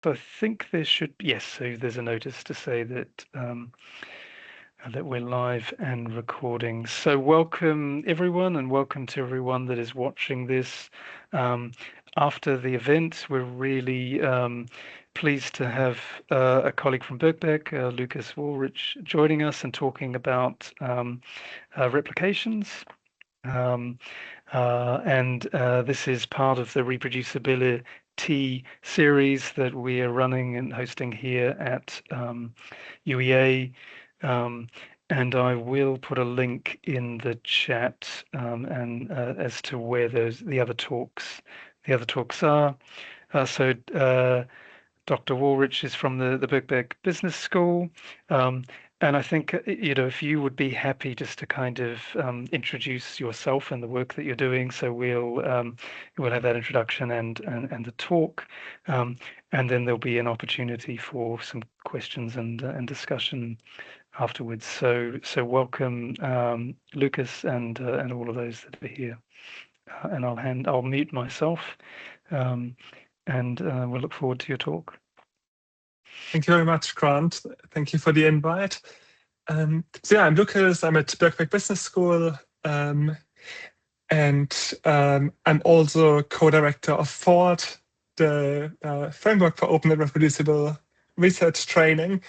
So I think there should be, yes, so there's a notice to say that that we're live and recording. So welcome everyone, and welcome to everyone that is watching this after the event. We're really pleased to have a colleague from Birkbeck, Lucas Woolrich, joining us and talking about replications. This is part of the Reproducibility series that we are running and hosting here at UEA. And I will put a link in the chat and as to where the other talks are. Dr. Woolrich is from the Birkbeck Business School. And I think, if you would be happy just to kind of introduce yourself and the work that you're doing. So we'll have that introduction and the talk, and then there'll be an opportunity for some questions and discussion afterwards. So welcome, Lucas, and all of those that are here. And I'll mute myself, and we'll look forward to your talk. Thank you very much, Grant. Thank you for the invite. So yeah, I'm Lucas. I'm at Birkbeck Business School, and I'm also co-director of FORRT, the framework for open and reproducible research training,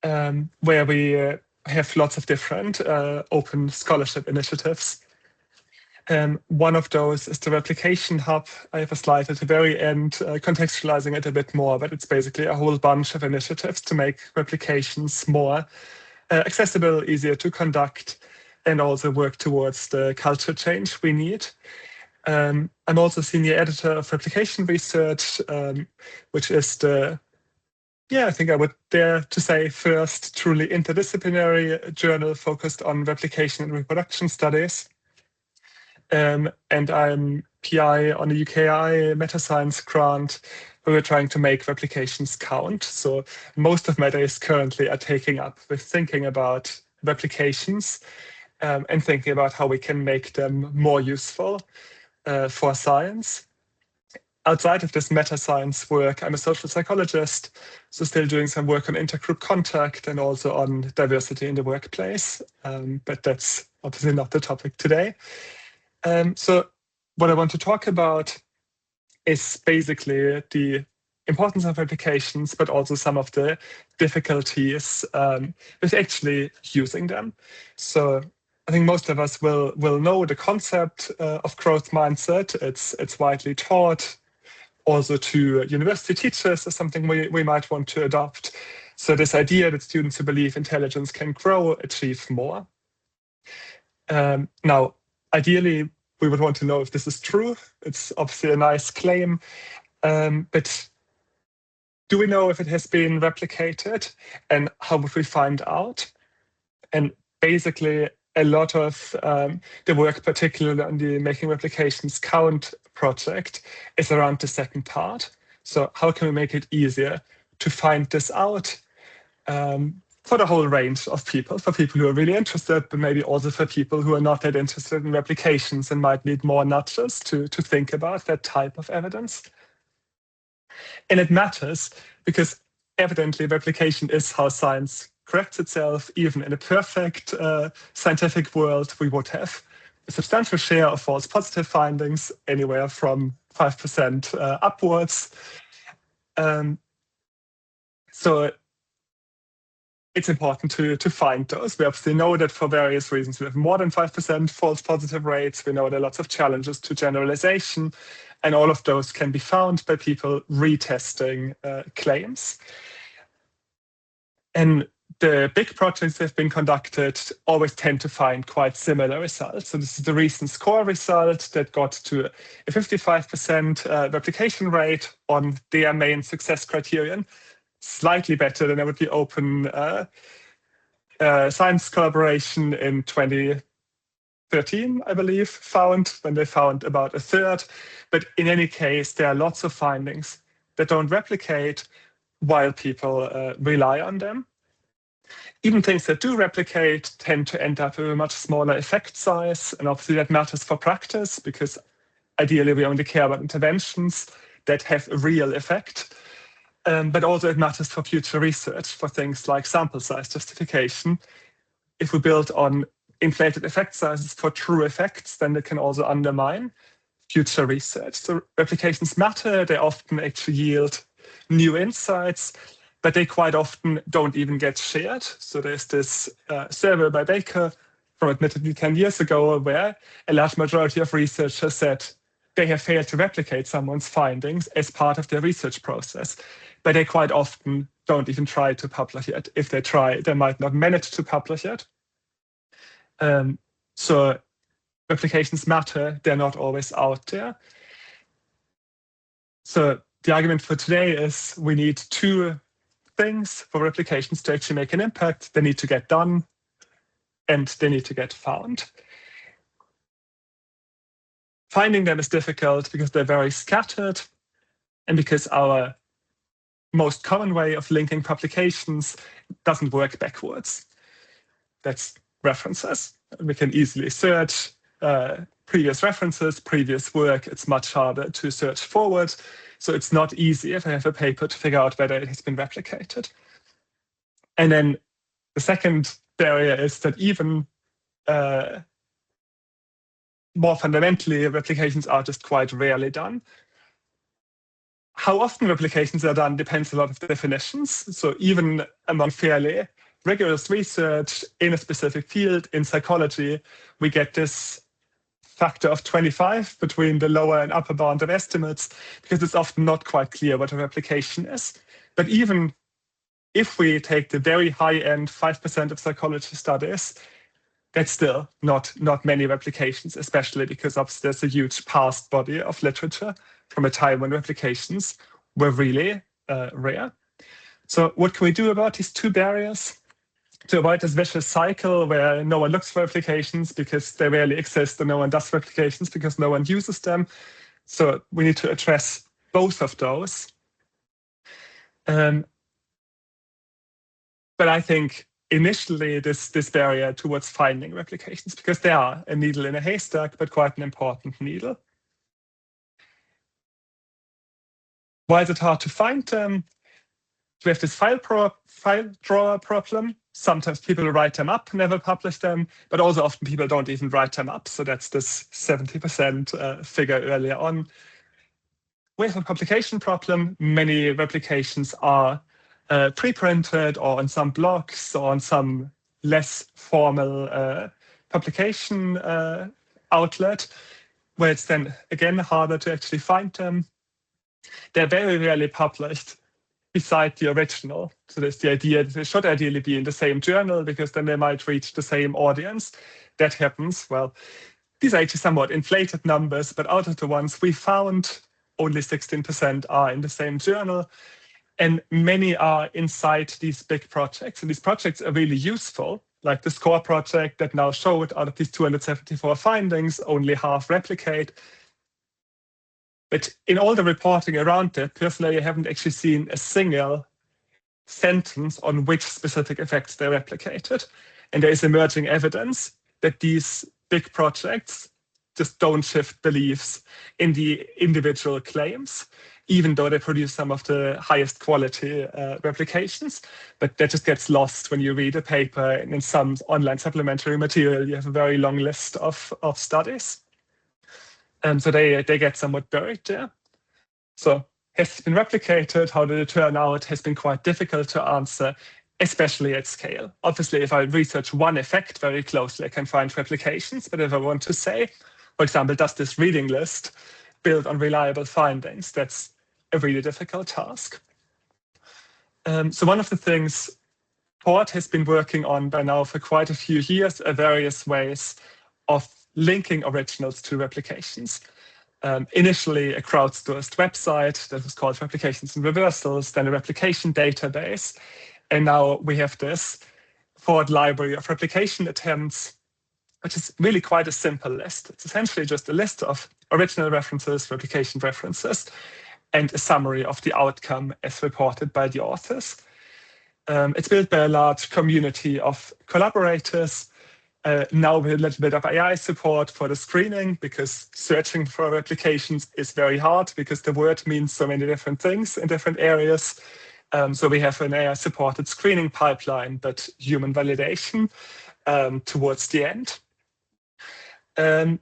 where we have lots of different open scholarship initiatives. One of those is the Replication Hub. I have a slide at the very end contextualizing it a bit more, but it's basically a whole bunch of initiatives to make replications more accessible, easier to conduct, and also work towards the culture change we need. I'm also senior editor of Replication Research, which is I think I would dare to say first truly interdisciplinary journal focused on replication and reproduction studies. And I'm PI on a UKI meta-science grant where we're trying to make replications count. So most of my days currently are taking up with thinking about replications and thinking about how we can make them more useful for science. Outside of this meta-science work, I'm a social psychologist, so still doing some work on intergroup contact and also on diversity in the workplace. But that's obviously not the topic today. So what I want to talk about is basically the importance of replications, but also some of the difficulties with actually using them. So I think most of us will know the concept of growth mindset. It's widely taught also to university teachers as something we might want to adopt. So this idea that students who believe intelligence can grow achieve more. Now, ideally, we would want to know if this is true. It's obviously a nice claim, but do we know if it has been replicated, and how would we find out? And basically, a lot of the work, particularly on the Making Replications Count project, is around the second part. So how can we make it easier to find this out? For the whole range of people, for people who are really interested, but maybe also for people who are not that interested in replications and might need more nudges to think about that type of evidence. And it matters because evidently replication is how science corrects itself. Even in a perfect scientific world, we would have a substantial share of false positive findings, anywhere from 5% upwards. So it's important to find those. We obviously know that for various reasons we have more than 5% false positive rates. We know there are lots of challenges to generalization, and all of those can be found by people retesting claims. And the big projects that have been conducted always tend to find quite similar results. So this is the recent SCORE result that got to a 55% replication rate on their main success criterion. Slightly better than the open science collaboration in 2013, I believe, found, when they found about a third. But in any case, there are lots of findings that don't replicate while people rely on them. Even things that do replicate tend to end up with a much smaller effect size. And obviously that matters for practice, because ideally we only care about interventions that have a real effect. But also it matters for future research, for things like sample size justification. If we build on inflated effect sizes for true effects, then it can also undermine future research. So replications matter, they often actually yield new insights, but they quite often don't even get shared. So there's this survey by Baker from admittedly 10 years ago where a large majority of researchers said they have failed to replicate someone's findings as part of their research process, but they quite often don't even try to publish it. If they try, they might not manage to publish it. So replications matter, they're not always out there. So the argument for today is we need two things for replications to actually make an impact. They need to get done and they need to get found. Finding them is difficult because they're very scattered and because our most common way of linking publications doesn't work backwards. That's references. We can easily search previous references, previous work. It's much harder to search forward. So it's not easy if I have a paper to figure out whether it has been replicated. And then the second barrier is that even more fundamentally, replications are just quite rarely done. How often replications are done depends a lot of definitions. So even among fairly rigorous research in a specific field, in psychology, we get this factor of 25 between the lower and upper bound of estimates, because it's often not quite clear what a replication is. But even if we take the very high-end 5% of psychology studies, that's still not many replications, especially because there's a huge past body of literature from a time when replications were really rare. So what can we do about these two barriers? To avoid this vicious cycle where no one looks for replications because they rarely exist and no one does replications because no one uses them. So we need to address both of those. But I think initially this barrier towards finding replications, because they are a needle in a haystack, but quite an important needle. Why is it hard to find them? We have this file drawer problem. Sometimes people write them up, never publish them, but also often people don't even write them up. So that's this 70% figure earlier on. We have a publication problem. Many replications are pre-printed or on some blogs or on some less formal publication outlet, where it's then again harder to actually find them. They're very rarely published beside the original. So there's the idea that they should ideally be in the same journal because then they might reach the same audience. That happens. Well, these are actually somewhat inflated numbers, but out of the ones we found, only 16% are in the same journal. And many are inside these big projects. And these projects are really useful, like the SCORE project that now showed out of these 274 findings, only half replicate. But in all the reporting around it, personally, I haven't actually seen a single sentence on which specific effects they replicated. And there is emerging evidence that these big projects just don't shift beliefs in the individual claims, even though they produce some of the highest quality replications. But that just gets lost when you read a paper, and in some online supplementary material, you have a very long list of studies. So they get somewhat buried there. So has it been replicated? How did it turn out? Has been quite difficult to answer, especially at scale. Obviously, if I research one effect very closely, I can find replications. But if I want to say, for example, does this reading list build on reliable findings? That's a really difficult task. So one of the things FORRT has been working on by now for quite a few years are various ways of linking originals to replications. Initially, a crowdsourced website that was called Replications and Reversals, then a replication database. And now we have this FORRT library of replication attempts, which is really quite a simple list. It's essentially just a list of original references, replication references, and a summary of the outcome as reported by the authors. It's built by a large community of collaborators. now with a little bit of AI support for the screening, because searching for replications is very hard because the word means so many different things in different areas. So we have an AI-supported screening pipeline, but human validation towards the end. And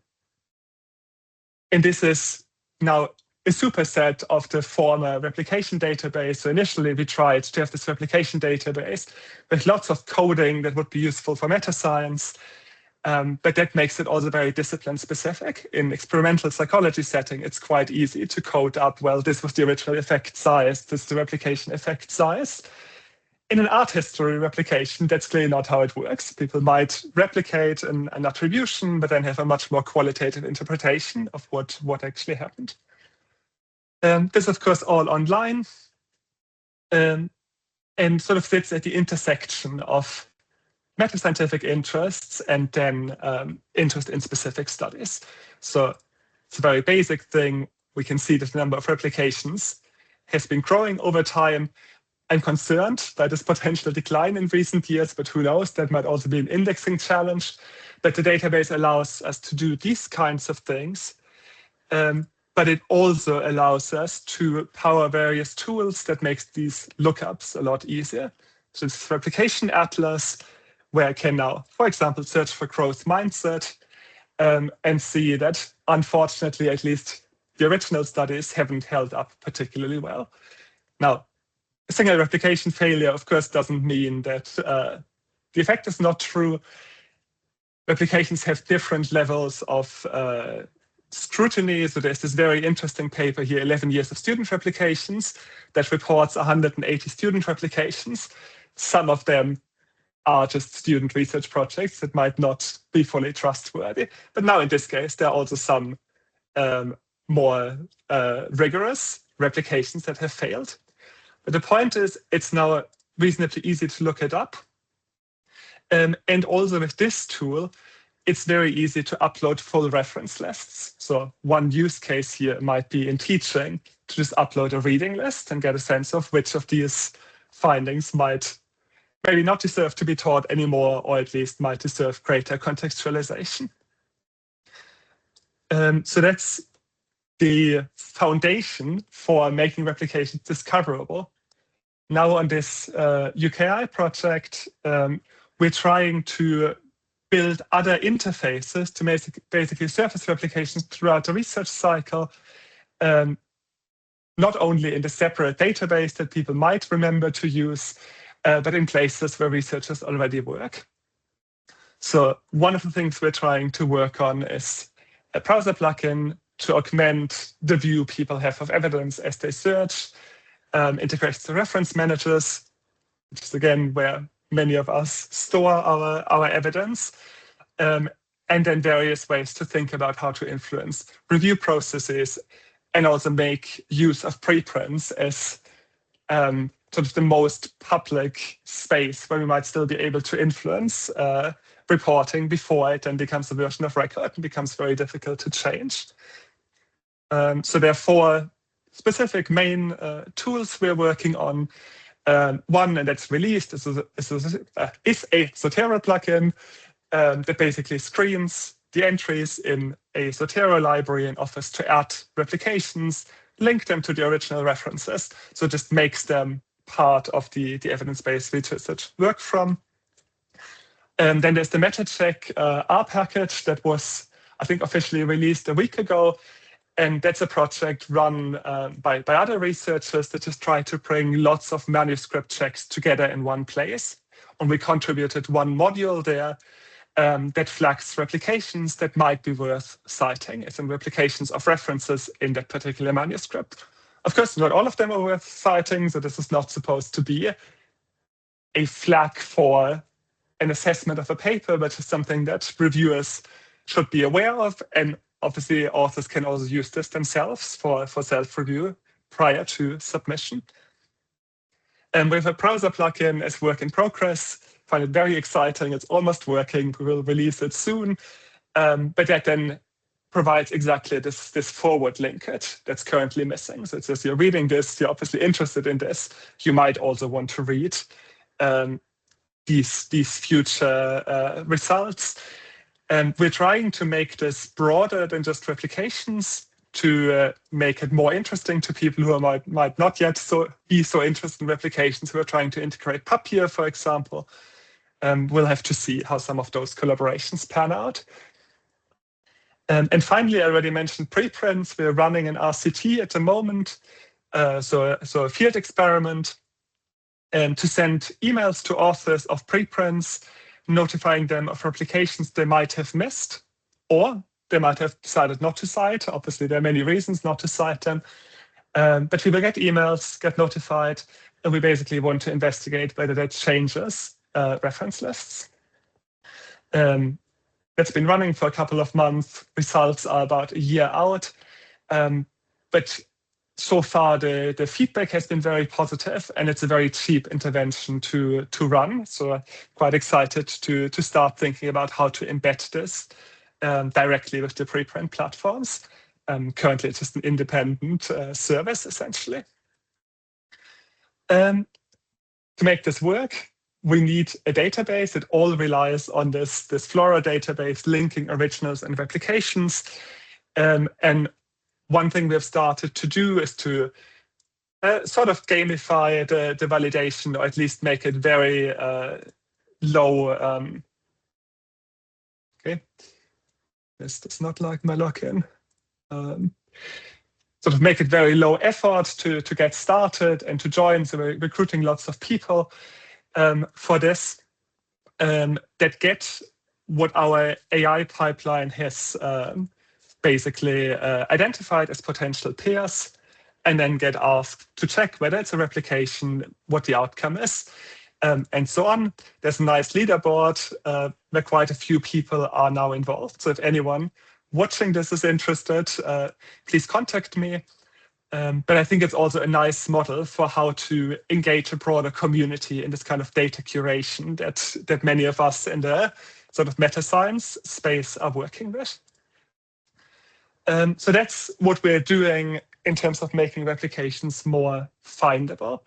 this is now a superset of the former replication database. So initially we tried to have this replication database with lots of coding that would be useful for meta science. But that makes it also very discipline specific. In experimental psychology setting, it's quite easy to code up, well, this was the original effect size, this is the replication effect size. In an art history replication, that's clearly not how it works. People might replicate an attribution, but then have a much more qualitative interpretation of what actually happened. This, of course, all online, and sort of sits at the intersection of meta-scientific interests and then interest in specific studies. So it's a very basic thing. We can see that the number of replications has been growing over time. I'm concerned by this potential decline in recent years, but who knows, that might also be an indexing challenge. But the database allows us to do these kinds of things. But it also allows us to power various tools that makes these lookups a lot easier. So it's Replication Atlas, where I can now, for example, search for growth mindset and see that, unfortunately, at least the original studies haven't held up particularly well. Now, a single replication failure, of course, doesn't mean that the effect is not true. Replications have different levels of scrutiny. So there's this very interesting paper here, 11 years of student replications, that reports 180 student replications. Some of them are just student research projects that might not be fully trustworthy. But now in this case, there are also some more rigorous replications that have failed. But the point is, it's now reasonably easy to look it up. And also with this tool, it's very easy to upload full reference lists. So one use case here might be in teaching to just upload a reading list and get a sense of which of these findings might maybe not deserve to be taught anymore, or at least might deserve greater contextualization. So that's the foundation for making replications discoverable. Now on this UKI project, we're trying to build other interfaces to basically surface replications throughout the research cycle, not only in the separate database that people might remember to use, but in places where researchers already work. So one of the things we're trying to work on is a browser plugin to augment the view people have of evidence as they search, integrates to reference managers, which is again where many of us store our evidence, and then various ways to think about how to influence review processes and also make use of preprints as sort of the most public space where we might still be able to influence reporting before it then becomes a version of record and becomes very difficult to change. So there are 4 specific main tools we're working on. One, and that's released, is a Zotero plugin that basically screens the entries in a Zotero library and offers to add replications, link them to the original references. So it just makes them part of the evidence-based research work from. Then there's the MetaCheck R package that was, I think, officially released a week ago. And that's a project run by other researchers that just try to bring lots of manuscript checks together in one place. And we contributed one module there that flags replications that might be worth citing, as in replications of references in that particular manuscript. Of course, not all of them are worth citing, so this is not supposed to be a flag for an assessment of a paper, but just something that reviewers should be aware of. And obviously, authors can also use this themselves for self-review prior to submission. And with a browser plugin as work in progress, find it very exciting. It's almost working. We will release it soon. But that then provides exactly this forward linkage that's currently missing. So it's just you're reading this, you're obviously interested in this. You might also want to read these future results. And we're trying to make this broader than just replications, to make it more interesting to people who might not yet be so interested in replications. We're trying to integrate Papier, for example. We'll have to see how some of those collaborations pan out. And finally, I already mentioned preprints. We're running an RCT at the moment, so a field experiment, to send emails to authors of preprints, notifying them of replications they might have missed, or they might have decided not to cite. Obviously, there are many reasons not to cite them. But we will get emails, get notified, and we basically want to investigate whether that changes reference lists. That's been running for a couple of months. Results are about a year out. But so far, the feedback has been very positive, and it's a very cheap intervention to run. So I'm quite excited to start thinking about how to embed this directly with the preprint platforms. Currently, it's just an independent service, essentially. To make this work, we need a database. It all relies on this FORRT database linking originals and replications. And one thing we've started to do is to sort of gamify the validation, or at least make it very low. Okay, this does not like my login. Sort of make it very low effort to get started and to join. So we're recruiting lots of people for this that get what our AI pipeline has basically identified as potential pairs, and then get asked to check whether it's a replication, what the outcome is, and so on. There's a nice leaderboard where quite a few people are now involved. So if anyone watching this is interested, please contact me. But I think it's also a nice model for how to engage a broader community in this kind of data curation that many of us in the sort of meta science space are working with. So that's what we're doing in terms of making replications more findable.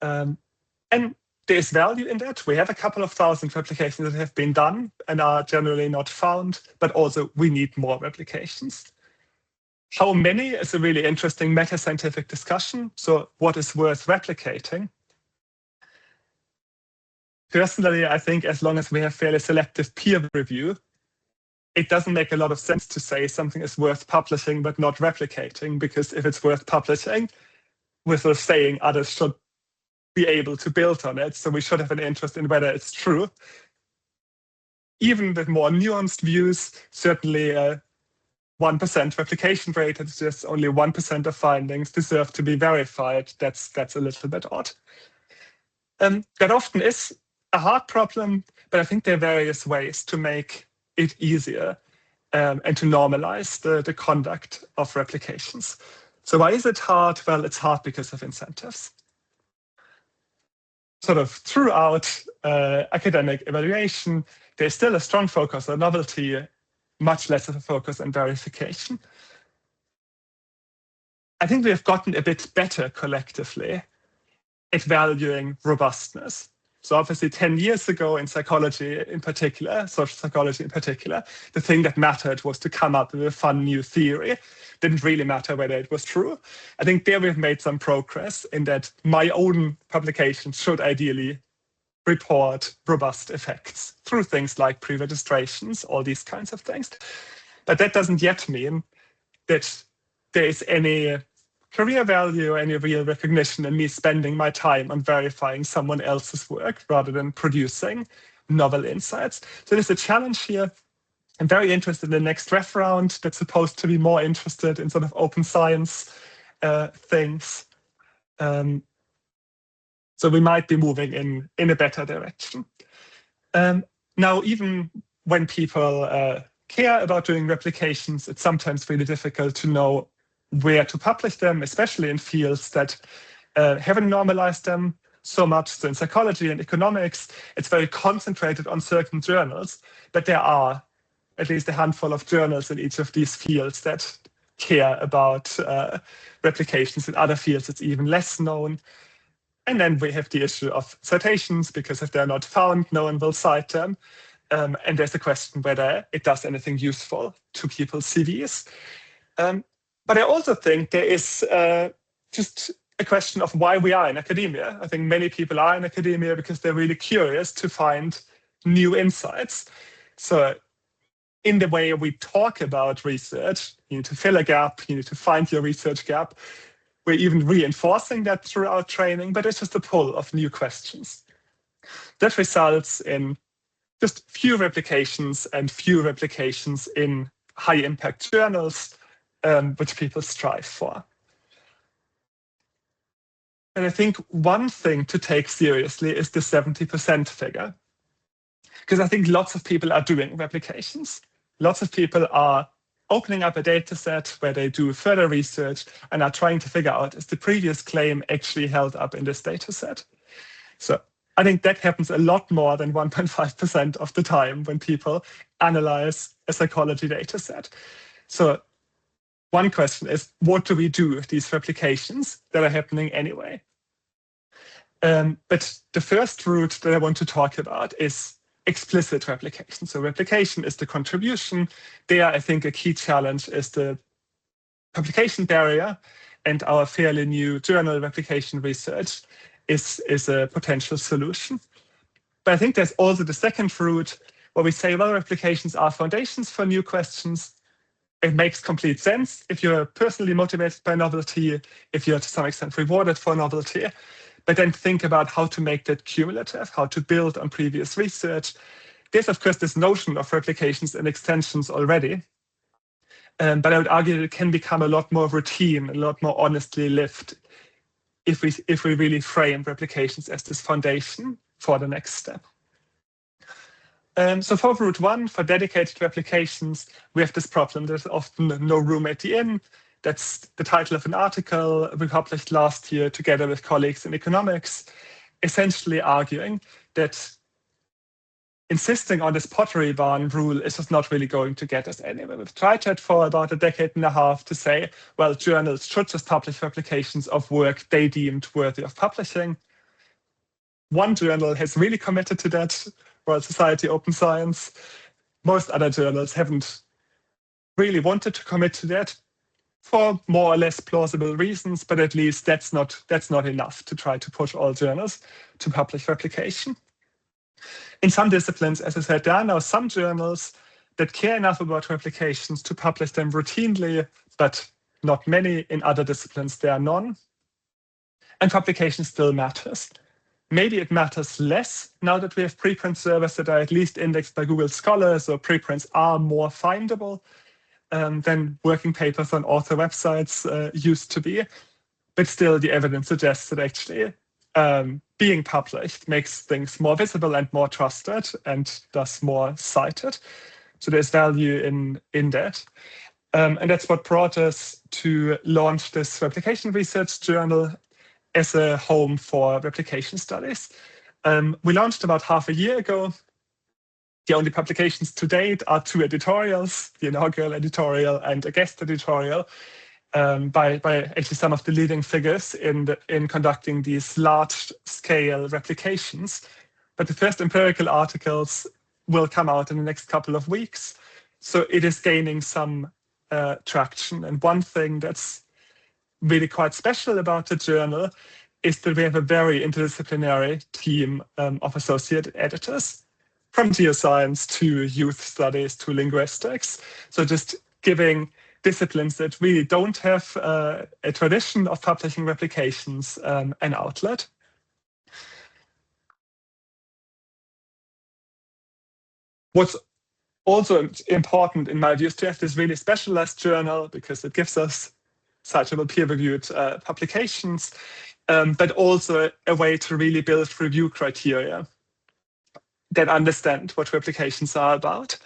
And there's value in that. We have a couple of thousand replications that have been done and are generally not found, but also we need more replications. How many is a really interesting meta-scientific discussion. So what is worth replicating? Personally, I think as long as we have fairly selective peer review, it doesn't make a lot of sense to say something is worth publishing but not replicating, because if it's worth publishing, we're sort of saying others should be able to build on it. So we should have an interest in whether it's true. Even with more nuanced views, certainly 1% replication rate, it's just only 1% of findings deserve to be verified. That's a little bit odd. That often is a hard problem, but I think there are various ways to make it easier and to normalize the conduct of replications. So why is it hard? Well, it's hard because of incentives. Sort of throughout academic evaluation, there's still a strong focus on novelty, much less of a focus on verification. I think we have gotten a bit better collectively at valuing robustness. So obviously 10 years ago in psychology in particular, social psychology in particular, the thing that mattered was to come up with a fun new theory. Didn't really matter whether it was true. I think there we've made some progress in that my own publication should ideally report robust effects through things like pre-registrations, all these kinds of things. But that doesn't yet mean that there is any career value, any real recognition in me spending my time on verifying someone else's work rather than producing novel insights. So there's a challenge here. I'm very interested in the next ref round that's supposed to be more interested in sort of open science things. So we might be moving in a better direction. Now, even when people care about doing replications, it's sometimes really difficult to know where to publish them, especially in fields that haven't normalized them so much. So in psychology and economics, it's very concentrated on certain journals, but there are at least a handful of journals in each of these fields that care about replications. In other fields, it's even less known. And then we have the issue of citations, because if they're not found, no one will cite them. And there's a question whether it does anything useful to people's CVs. But I also think there is just a question of why we are in academia. I think many people are in academia because they're really curious to find new insights. So in the way we talk about research, you need to fill a gap, you need to find your research gap. We're even reinforcing that through our training, but it's just a pull of new questions. That results in just few replications and few replications in high impact journals, which people strive for. And I think one thing to take seriously is the 70% figure, because I think lots of people are doing replications. Lots of people are opening up a data set where they do further research and are trying to figure out, is the previous claim actually held up in this data set? So I think that happens a lot more than 1.5% of the time when people analyze a psychology data set. So one question is, what do we do with these replications that are happening anyway? But the first route that I want to talk about is explicit replication. So replication is the contribution. There, I think a key challenge is the publication barrier, and our fairly new journal replication research is a potential solution. But I think there's also the second route where we say, well, replications are foundations for new questions. It makes complete sense if you're personally motivated by novelty, if you're to some extent rewarded for novelty. But then think about how to make that cumulative, how to build on previous research. There's, of course, this notion of replications and extensions already. But I would argue that it can become a lot more routine, a lot more honestly lived, if we really frame replications as this foundation for the next step. So for route one, for dedicated replications, we have this problem. There's often no room at the end. That's the title of an article we published last year together with colleagues in economics, essentially arguing that insisting on this pottery barn rule is just not really going to get us anywhere. We've tried that for about a decade and a half to say, well, journals should just publish replications of work they deemed worthy of publishing. One journal has really committed to that, Royal Society Open Science. Most other journals haven't really wanted to commit to that for more or less plausible reasons, but at least that's not enough to try to push all journals to publish replication. In some disciplines, as I said, there are now some journals that care enough about replications to publish them routinely, but not many. In other disciplines, there are none. And publication still matters. Maybe it matters less now that we have preprint servers that are at least indexed by Google Scholars, or preprints are more findable than working papers on author websites used to be. But still, the evidence suggests that actually being published makes things more visible and more trusted and thus more cited. So there's value in that. And that's what brought us to launch this replication research journal as a home for replication studies. We launched about half a year ago. The only publications to date are 2 editorials, the inaugural editorial and a guest editorial, by actually some of the leading figures in conducting these large-scale replications. But the first empirical articles will come out in the next couple of weeks. So it is gaining some traction. And one thing that's really quite special about the journal is that we have a very interdisciplinary team of associate editors, from geoscience to youth studies to linguistics. So just giving disciplines that really don't have a tradition of publishing replications an outlet. What's also important in my view is to have this really specialized journal, because it gives us citable peer-reviewed publications, but also a way to really build review criteria that understand what replications are about.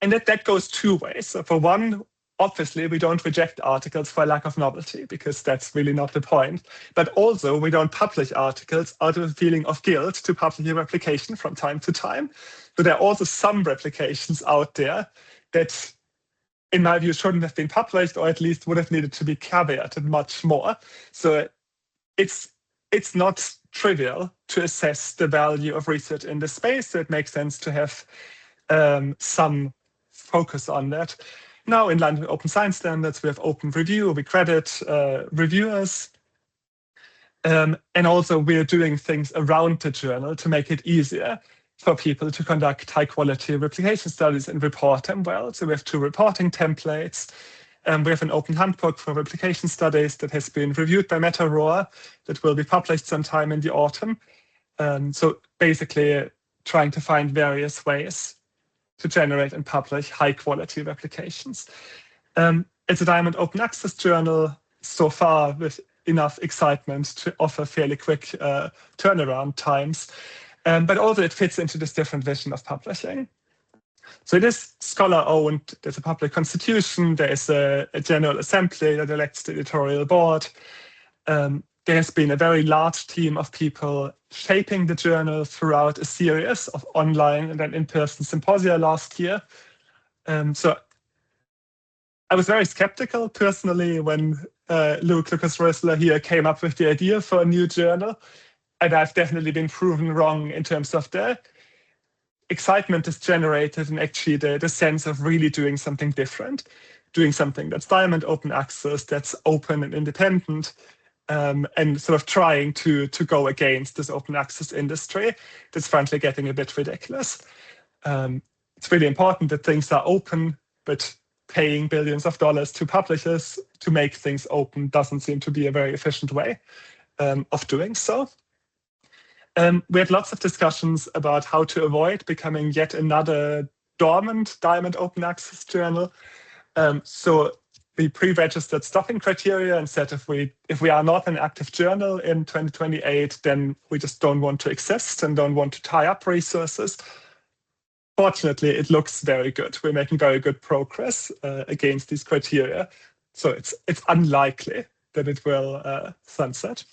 And that goes 2 ways. So for one, obviously, we don't reject articles for lack of novelty, because that's really not the point. But also, we don't publish articles out of a feeling of guilt to publish a replication from time to time. So there are also some replications out there that, in my view, shouldn't have been published, or at least would have needed to be caveated much more. So it's it's not trivial to assess the value of research in this space, so it makes sense to have some focus on that. Now, in line with open science standards, we have open review, we credit reviewers, and also we're doing things around the journal to make it easier for people to conduct high quality replication studies and report them well. So we have 2 reporting templates. We have an open handbook for replication studies that has been reviewed by MetaRoar that will be published sometime in the autumn. So basically trying to find various ways to generate and publish high quality replications. It's a Diamond open access journal so far with enough excitement to offer fairly quick turnaround times. But also it fits into this different vision of publishing. So it is scholar-owned, there's a public constitution, there is a general assembly that elects the editorial board. There has been a very large team of people shaping the journal throughout a series of online and then in-person symposia last year. So I was very skeptical personally when Lucas Rösler here came up with the idea for a new journal. And I've definitely been proven wrong in terms of the excitement is generated and actually the sense of really doing something different, doing something that's Diamond open access, that's open and independent, and sort of trying to go against this open access industry that's frankly getting a bit ridiculous. It's really important that things are open, but paying billions of dollars to publishers to make things open doesn't seem to be a very efficient way of doing so. We had lots of discussions about how to avoid becoming yet another dormant Diamond open access journal. So we pre-registered stopping criteria and said if we are not an active journal in 2028, then we just don't want to exist and don't want to tie up resources. Fortunately, it looks very good. We're making very good progress against these criteria. So it's unlikely that it will sunset.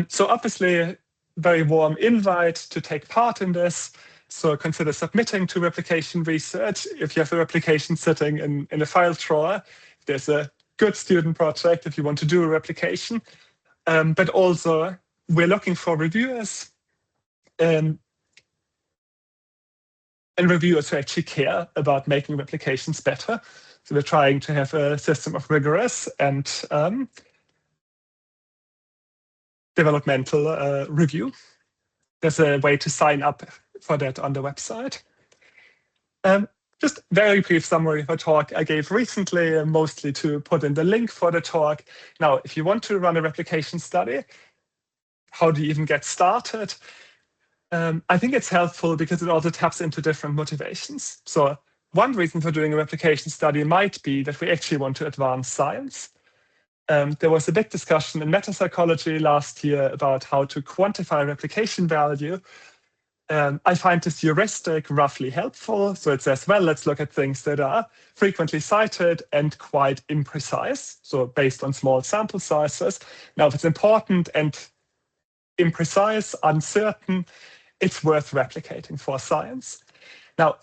So obviously, very warm invite to take part in this. So consider submitting to replication research. If you have a replication sitting in a file drawer, there's a good student project if you want to do a replication. But also, we're looking for reviewers and reviewers who actually care about making replications better. So we're trying to have a system of rigorous and developmental review. There's a way to sign up for that on the website. Just very brief summary of a talk I gave recently, mostly to put in the link for the talk. Now, if you want to run a replication study, how do you even get started? I think it's helpful because it also taps into different motivations. So one reason for doing a replication study might be that we actually want to advance science. There was a big discussion in meta-psychology last year about how to quantify replication value. I find this heuristic roughly helpful. So it says, well, let's look at things that are frequently cited and quite imprecise, so based on small sample sizes. Now, if it's important and imprecise, uncertain, it's worth replicating for science. Now,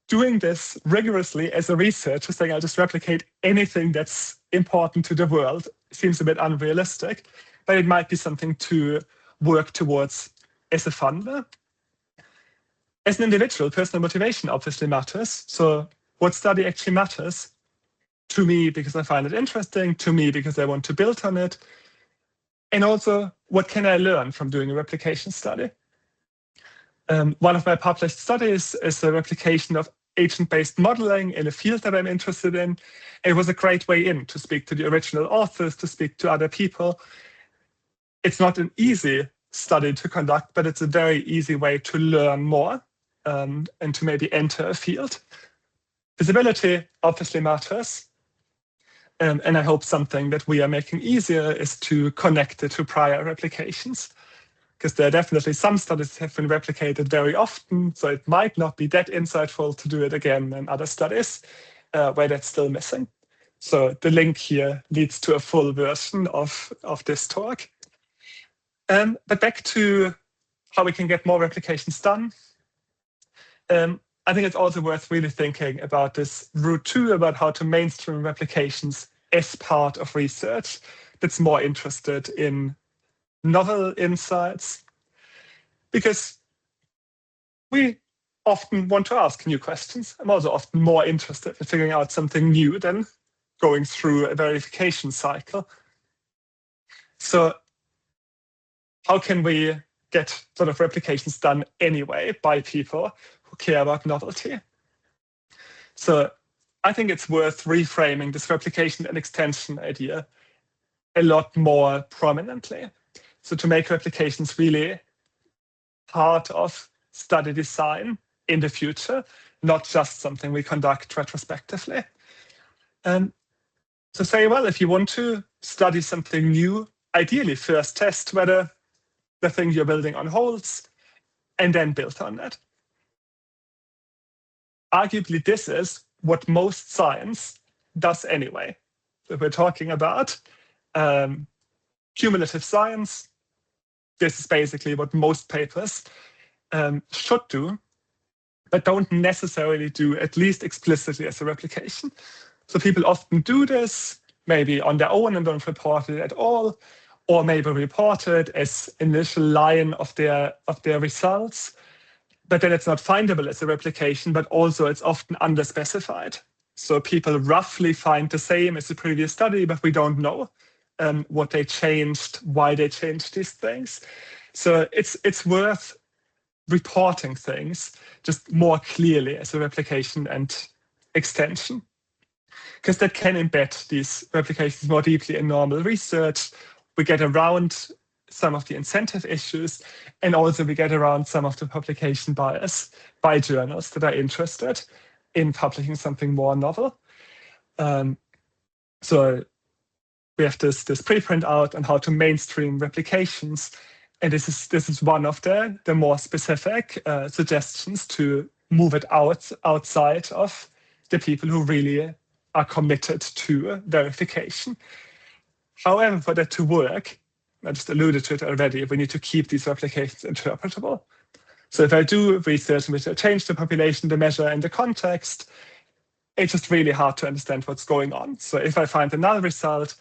doing this rigorously as a researcher, saying I'll just replicate anything that's important to the world, seems a bit unrealistic, but it might be something to work towards as a funder. As an individual, personal motivation obviously matters. So what study actually matters? To me, because I find it interesting, to me, because I want to build on it. And also, what can I learn from doing a replication study? One of my published studies is a replication of agent-based modeling in a field that I'm interested in. It was a great way in to speak to the original authors, to speak to other people. It's not an easy study to conduct, but it's a very easy way to learn more and to maybe enter a field. Visibility obviously matters. And I hope something that we are making easier is to connect it to prior replications, because there are definitely some studies that have been replicated very often, so it might not be that insightful to do it again in other studies where that's still missing. So the link here leads to a full version of this talk. But back to how we can get more replications done. I think it's also worth really thinking about this route 2, about how to mainstream replications as part of research that's more interested in novel insights, because we often want to ask new questions. I'm also often more interested in figuring out something new than going through a verification cycle. So how can we get sort of replications done anyway by people who care about novelty? So I think it's worth reframing this replication and extension idea a lot more prominently. So to make replications really part of study design in the future, not just something we conduct retrospectively. And so say, well, if you want to study something new, ideally first test whether the thing you're building on holds, and then build on it. Arguably, this is what most science does anyway. So we're talking about cumulative science. This is basically what most papers should do, but don't necessarily do, at least explicitly, as a replication. So people often do this, maybe on their own and don't report it at all, or maybe report it as initial line of their results. But then it's not findable as a replication, but also it's often underspecified. So people roughly find the same as the previous study, but we don't know what they changed, why they changed these things. So it's worth reporting things just more clearly as a replication and extension, because that can embed these replications more deeply in normal research. We get around some of the incentive issues, and also we get around some of the publication bias by journals that are interested in publishing something more novel. So we have this preprint out on how to mainstream replications, and this is one of the more specific suggestions to move it outside of the people who really are committed to verification. However, for that to work, I just alluded to it already, we need to keep these replications interpretable. So if I do research in which I change the population, the measure, and the context, it's just really hard to understand what's going on. So if I find a null result,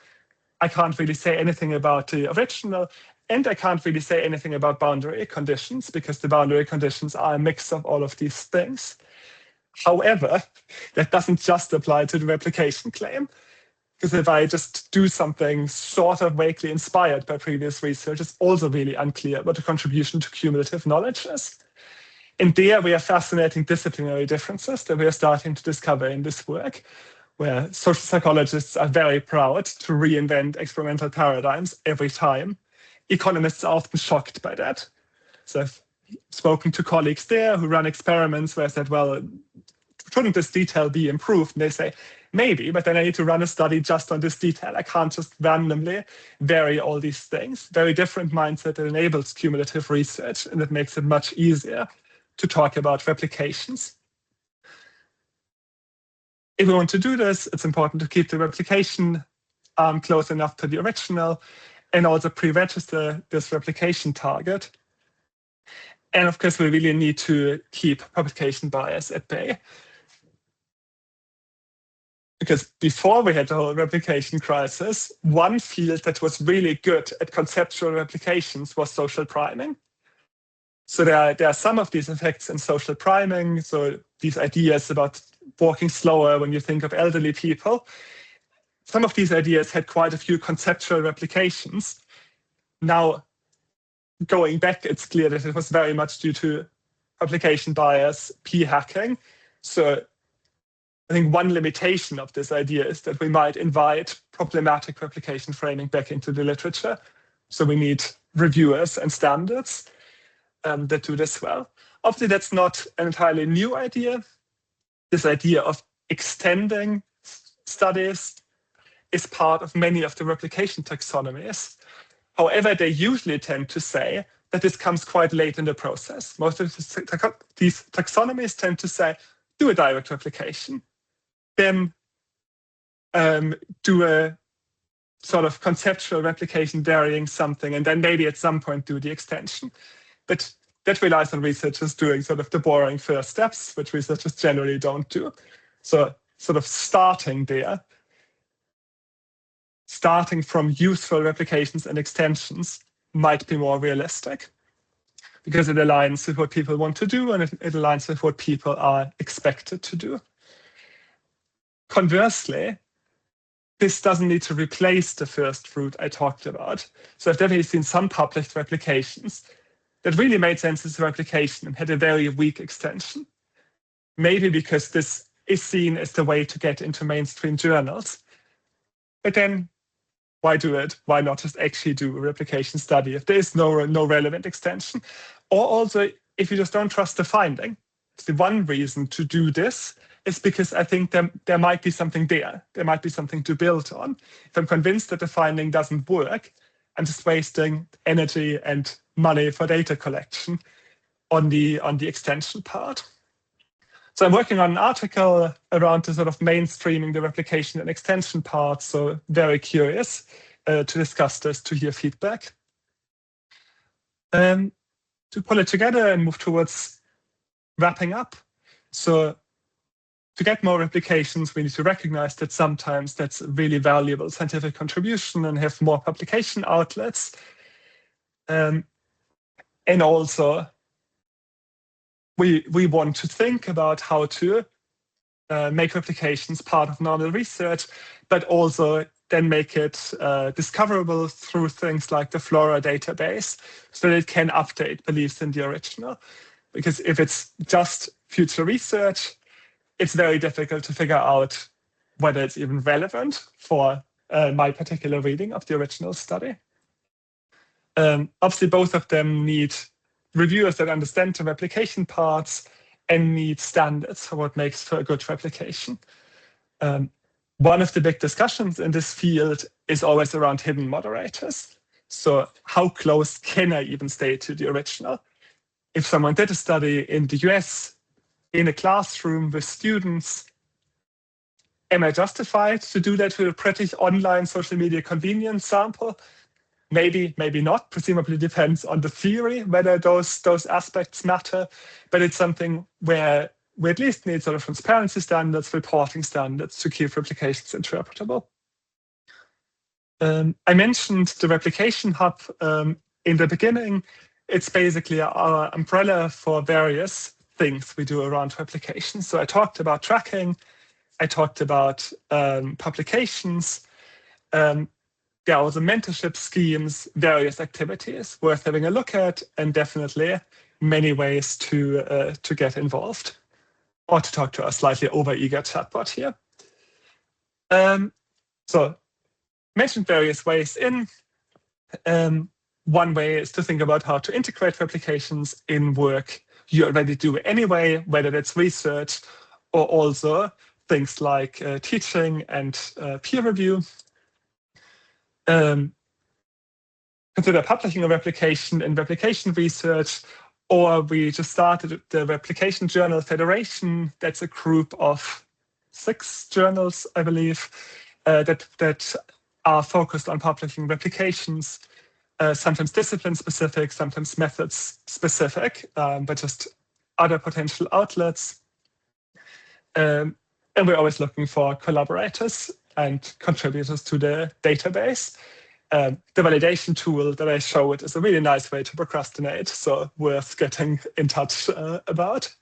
I can't really say anything about the original, and I can't really say anything about boundary conditions, because the boundary conditions are a mix of all of these things. However, that doesn't just apply to the replication claim, because if I just do something sort of vaguely inspired by previous research, it's also really unclear what the contribution to cumulative knowledge is. And there we have fascinating disciplinary differences that we are starting to discover in this work, where social psychologists are very proud to reinvent experimental paradigms every time. Economists are often shocked by that. So I've spoken to colleagues there who run experiments where I said, well, shouldn't this detail be improved? And they say, maybe, but then I need to run a study just on this detail. I can't just randomly vary all these things. Very different mindset that enables cumulative research, and it makes it much easier to talk about replications. If we want to do this, it's important to keep the replication close enough to the original, and also pre-register this replication target. And of course, we really need to keep publication bias at bay. Because before we had the whole replication crisis, one field that was really good at conceptual replications was social priming. So there are some of these effects in social priming. So these ideas about walking slower when you think of elderly people. Some of these ideas had quite a few conceptual replications. Now, going back, it's clear that it was very much due to publication bias, p-hacking. So I think one limitation of this idea is that we might invite problematic replication framing back into the literature. So we need reviewers and standards that do this well. Obviously, that's not an entirely new idea. This idea of extending studies is part of many of the replication taxonomies. However, they usually tend to say that this comes quite late in the process. Most of these taxonomies tend to say, do a direct replication, then do a sort of conceptual replication varying something, and then maybe at some point do the extension. But that relies on researchers doing sort of the boring first steps, which researchers generally don't do. So sort of starting there starting from useful replications and extensions might be more realistic, because it aligns with what people want to do, and it aligns with what people are expected to do. Conversely, this doesn't need to replace the first route I talked about. So I've definitely seen some published replications that really made sense as a replication and had a very weak extension. Maybe because this is seen as the way to get into mainstream journals. But then why do it? Why not just actually do a replication study if there is no relevant extension? Or also, if you just don't trust the finding, the one reason to do this is because I think there might be something there. There might be something to build on. If I'm convinced that the finding doesn't work, I'm just wasting energy and money for data collection on the extension part. So I'm working on an article around the sort of mainstreaming the replication and extension part. So very curious to discuss this, to hear feedback. To pull it together and move towards wrapping up. So to get more replications, we need to recognize that sometimes that's a really valuable scientific contribution and have more publication outlets. And also, we want to think about how to make replications part of normal research, but also then make it discoverable through things like the FORRT database, so that it can update beliefs in the original. Because if it's just future research, it's very difficult to figure out whether it's even relevant for my particular reading of the original study. Obviously, both of them need reviewers that understand the replication parts and need standards for what makes for a good replication. One of the big discussions in this field is always around hidden moderators. So how close can I even stay to the original? If someone did a study in the US in a classroom with students, am I justified to do that with a pretty online social media convenience sample? Maybe, maybe not. Presumably depends on the theory, whether those aspects matter. But it's something where we at least need sort of transparency standards, reporting standards to keep replications interpretable. I mentioned the Replication Hub in the beginning. It's basically our umbrella for various things we do around replication. So I talked about tracking. I talked about publications. There are also mentorship schemes, various activities worth having a look at, and definitely many ways to get involved or to talk to a slightly over-eager chatbot here. So mentioned various ways in. One way is to think about how to integrate replications in work you already do anyway, whether that's research or also things like teaching and peer review. Consider publishing a replication in replication research, or we just started the Replication Journal Federation. That's a group of 6 journals, I believe, that are focused on publishing replications, sometimes discipline-specific, sometimes methods-specific, but just other potential outlets. And we're always looking for collaborators and contributors to the database. The validation tool that I showed is a really nice way to procrastinate, so worth getting in touch about.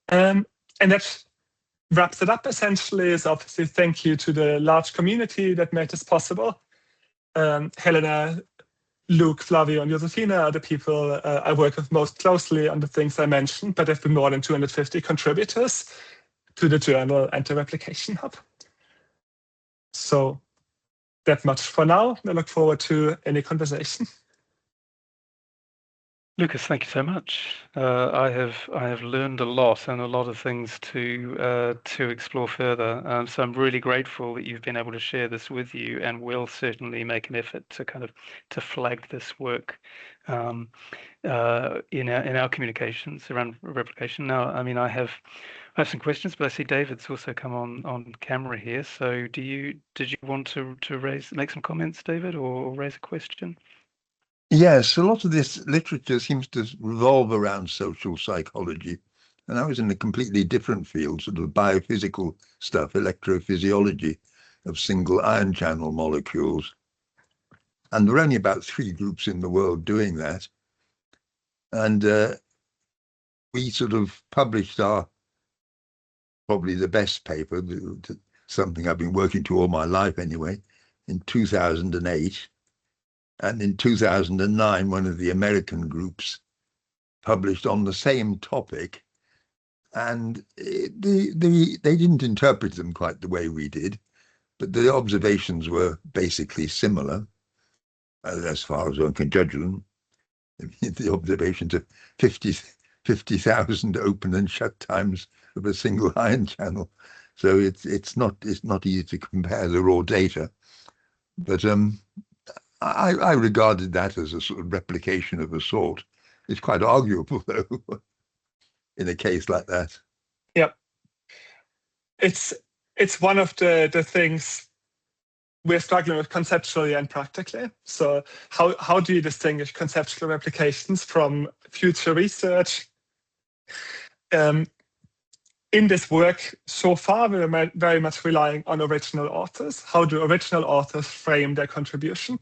And that wraps it up essentially. Is obviously thank you to the large community that made this possible. Helena, Luke, Flavio, and Josefina are the people I work with most closely on the things I mentioned, but there have been more than 250 contributors to the journal and the Replication Hub. So that much for now. I look forward to any conversation. Lucas, thank you so much. I have learned a lot and a lot of things to explore further. So I'm really grateful that you've been able to share this with you, and will certainly make an effort to kind of to flag this work in our communications around replication. Now, I mean, I have some questions, but I see David's also come on camera here. So did you want to make some comments, David, or raise a question? Yes, a lot of this literature seems to revolve around social psychology, and I was in a completely different field, sort of biophysical stuff, electrophysiology. of single ion channel molecules. And there are only about 3 groups in the world doing that. And we sort of published our, probably the best paper, something I've been working to all my life anyway, in 2008. And in 2009, one of the American groups published on the same topic, and they didn't interpret them quite the way we did, but the observations were basically similar, as far as one can judge them. The observations of 50,000 open and shut times of a single ion channel. So it's not easy to compare the raw data, but I regarded that as a sort of replication of a sort. It's quite arguable, though, in a case like that. Yeah, it's one of the things we're struggling with conceptually and practically. So how do you distinguish conceptual replications from future research? In this work so far, we're very much relying on original authors. How do original authors frame their contribution?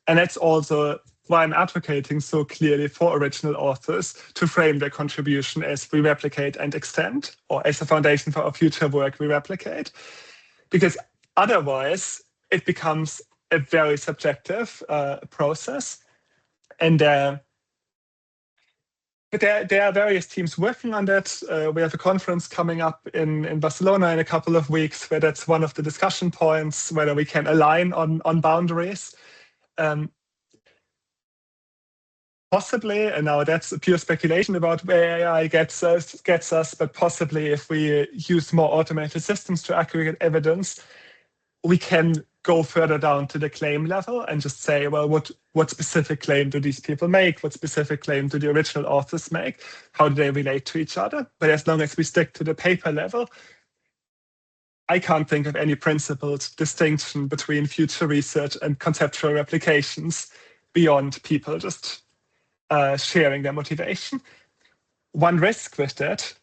And that's also why I'm advocating so clearly for original authors to frame their contribution as we replicate and extend, or as a foundation for our future work we replicate. Because otherwise, it becomes a very subjective process. And but there are various teams working on that. We have a conference coming up in Barcelona in a couple of weeks, where that's one of the discussion points, whether we can align on boundaries. Possibly, and now that's pure speculation about where AI gets us, but possibly if we use more automated systems to aggregate evidence, we can go further down to the claim level and just say, well, what specific claim do these people make? What specific claim do the original authors make? How do they relate to each other? But as long as we stick to the paper level, I can't think of any principled distinction between future research and conceptual replications beyond people just sharing their motivation. One risk with that,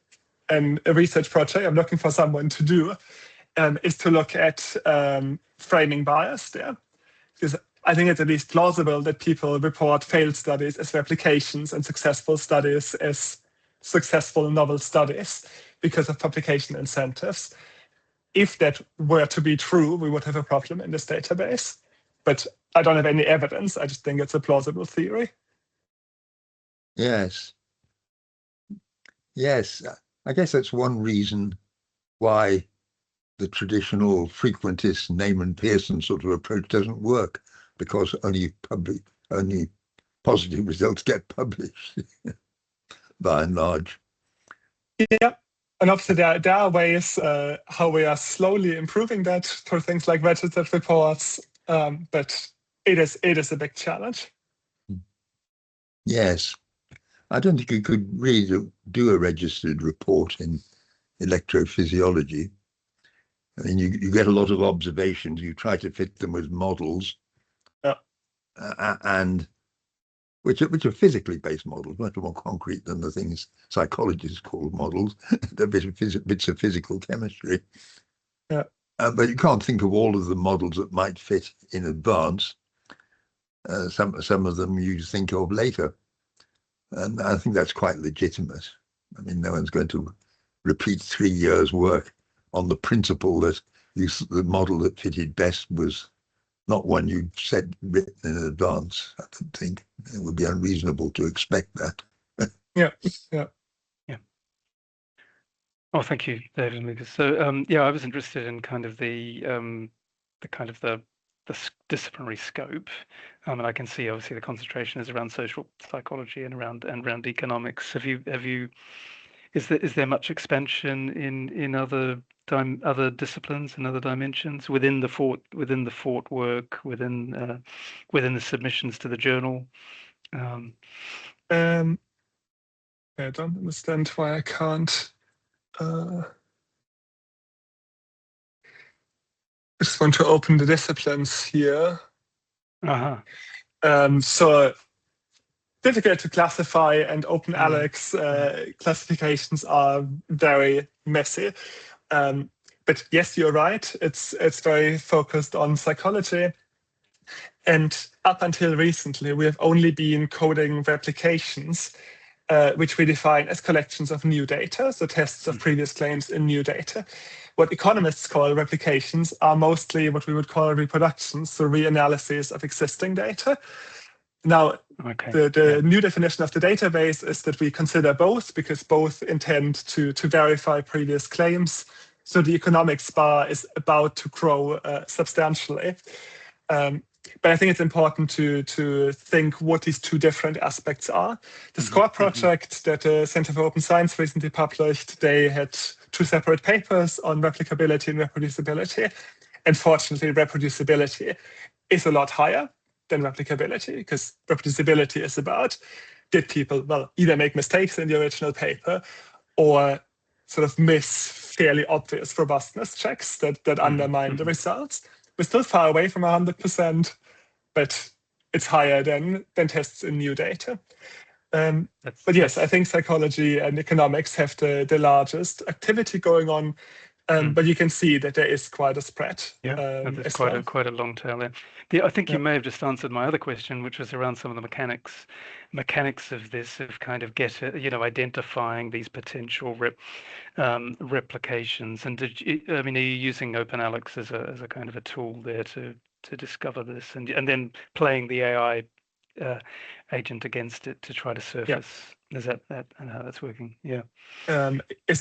and a research project I'm looking for someone to do, is to look at framing bias there. Because I think it's at least plausible that people report failed studies as replications and successful studies as successful novel studies because of publication incentives. If that were to be true, we would have a problem in this database. But I don't have any evidence. I just think it's a plausible theory. Yes. Yes. I guess that's one reason why the traditional frequentist Neyman Pearson sort of approach doesn't work, because only positive results get published by and large. Yeah. And obviously there are ways how we are slowly improving that for things like registered reports, but it is a big challenge. Yes. I don't think you could really do a registered report in electrophysiology. I mean, you get a lot of observations, you try to fit them with models, and which are physically based models, much more concrete than the things psychologists call models. They're bits of physical chemistry. Yeah. But you can't think of all of the models that might fit in advance. Some of them you think of later. And I think that's quite legitimate. I mean, no one's going to repeat 3 years' work on the principle that the model that fitted best was not one you'd written in advance. I don't think it would be unreasonable to expect that. Yeah. Oh, thank you, David and Lucas. So, I was interested in kind of the disciplinary scope, and I can see obviously the concentration is around social psychology and around economics. Is there much expansion in other disciplines and other dimensions within the FORRT work, within the submissions to the journal? I don't understand why I can't. I just want to open the disciplines here. So difficult to classify, and OpenAlex classifications are very messy. but yes, you're right. It's very focused on psychology. And up until recently, we have only been coding replications, which we define as collections of new data, so tests of previous claims in new data. What economists call replications are mostly what we would call reproductions, so reanalysis of existing data. Now, the new definition of the database is that we consider both, because both intend to verify previous claims. So the economics bar is about to grow substantially. But I think it's important to think what these two different aspects are. The SCORE project that the Center for Open Science recently published, they had 2 separate papers on replicability and reproducibility. And fortunately, reproducibility is a lot higher than replicability, because reproducibility is about, did people, well, either make mistakes in the original paper or sort of miss fairly obvious robustness checks that undermine the results. We're still far away from 100%, but it's higher than tests in new data. But yes, I think psychology and economics have the largest activity going on. But you can see that there is quite a spread. Yeah, there's quite a long tail there. I think you may have just answered my other question, which was around some of the mechanics of this, of kind of identifying these potential replications. And are you using OpenAlex as a kind of a tool there to discover this, and then playing the AI agent against it to try to surface? Is that and how that's working? Yeah.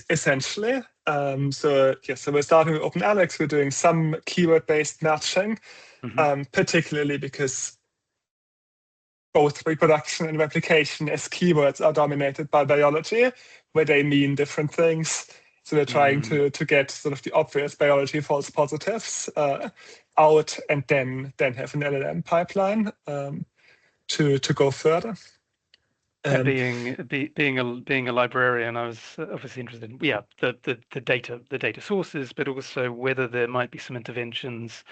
Essentially. So we're starting with OpenAlex. We're doing some keyword-based matching, particularly because both reproduction and replication as keywords are dominated by biology, where they mean different things. So we're trying to get sort of the obvious biology false positives out, and then have an LLM pipeline to go further. And being a librarian, I was obviously interested in the data sources, but also whether there might be some interventions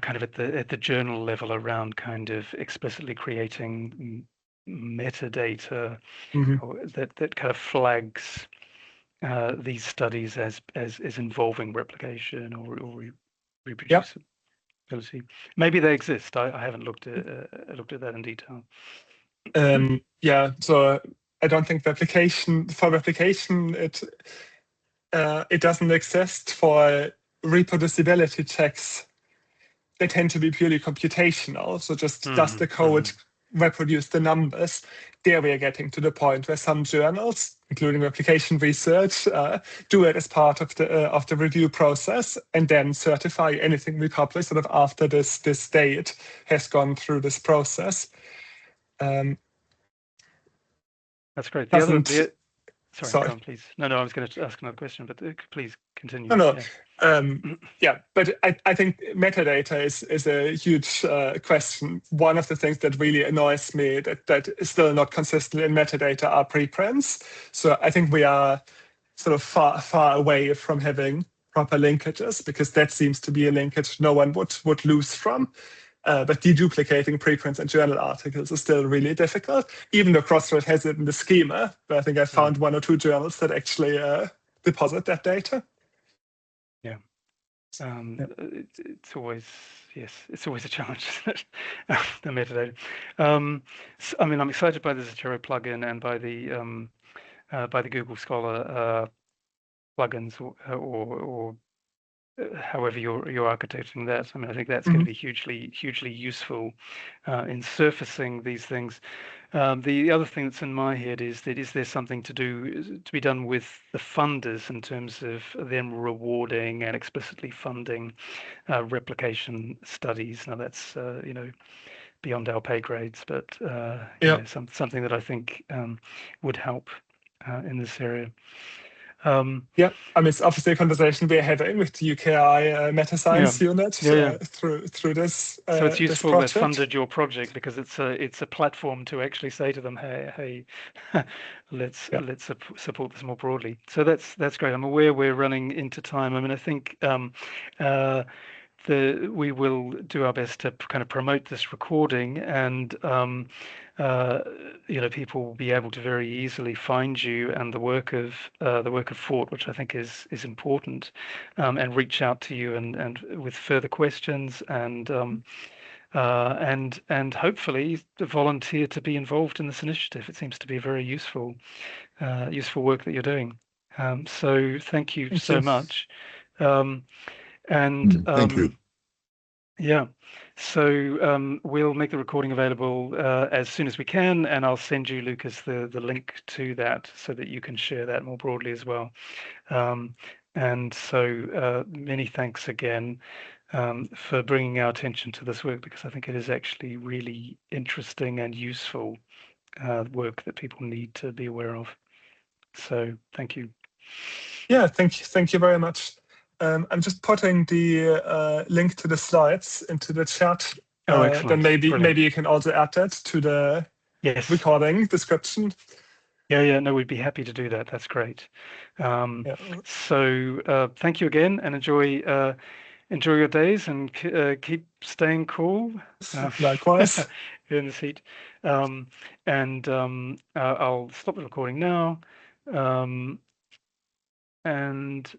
kind of at the journal level around kind of explicitly creating metadata that kind of flags these studies as involving replication or reproducibility. Maybe they exist. I haven't looked at that in detail. So I don't think replication it doesn't exist. For reproducibility checks, they tend to be purely computational. So just does the code reproduce the numbers? There we are getting to the point where some journals, including replication research, do it as part of the review process, and then certify anything we publish sort of after this date has gone through this process. That's great. Sorry, go on, please. No, I was going to ask another question, but please continue. No. But I think metadata is a huge question. One of the things that really annoys me that is still not consistently in metadata are preprints. So I think we are sort of far away from having proper linkages, because that seems to be a linkage no one would lose from. But deduplicating preprints and journal articles is still really difficult, even though Crossroad has it in the schema. But I think I found 1 or 2 journals that actually deposit that data. Yeah. It's always a challenge, isn't it? The metadata. So, I'm excited by the Zotero plugin and by the Google Scholar plugins or however you're architecting that. I think that's going to be hugely useful in surfacing these things. The other thing that's in my head is there something to be done with the funders in terms of them rewarding and explicitly funding replication studies. Now that's beyond our pay grades, but something that I think would help in this area. It's obviously a conversation we're having with the UKI Meta Science unit through this. So it's useful they've funded your project, because it's a platform to actually say to them, hey, let's support this more broadly. So that's great. I'm aware we're running into time. I think we will do our best to kind of promote this recording, and people will be able to very easily find you and the work of FORRT, which I think is important, and reach out to you and with further questions, and hopefully volunteer to be involved in this initiative. It seems to be very useful work that you're doing. So thank you so much. Thank you. Yeah, so we'll make the recording available as soon as we can, and I'll send you, Lucas, the link to that so that you can share that more broadly as well. And so many thanks again for bringing our attention to this work, because I think it is actually really interesting and useful work that people need to be aware of. So thank you. Yeah, thank you very much. I'm just putting the link to the slides into the chat. Oh, excellent. Then maybe you can also add that to the recording description. Yeah, no, we'd be happy to do that. That's great. So thank you again, and enjoy your days, and keep staying cool. Likewise. In the seat. And I'll stop the recording now. And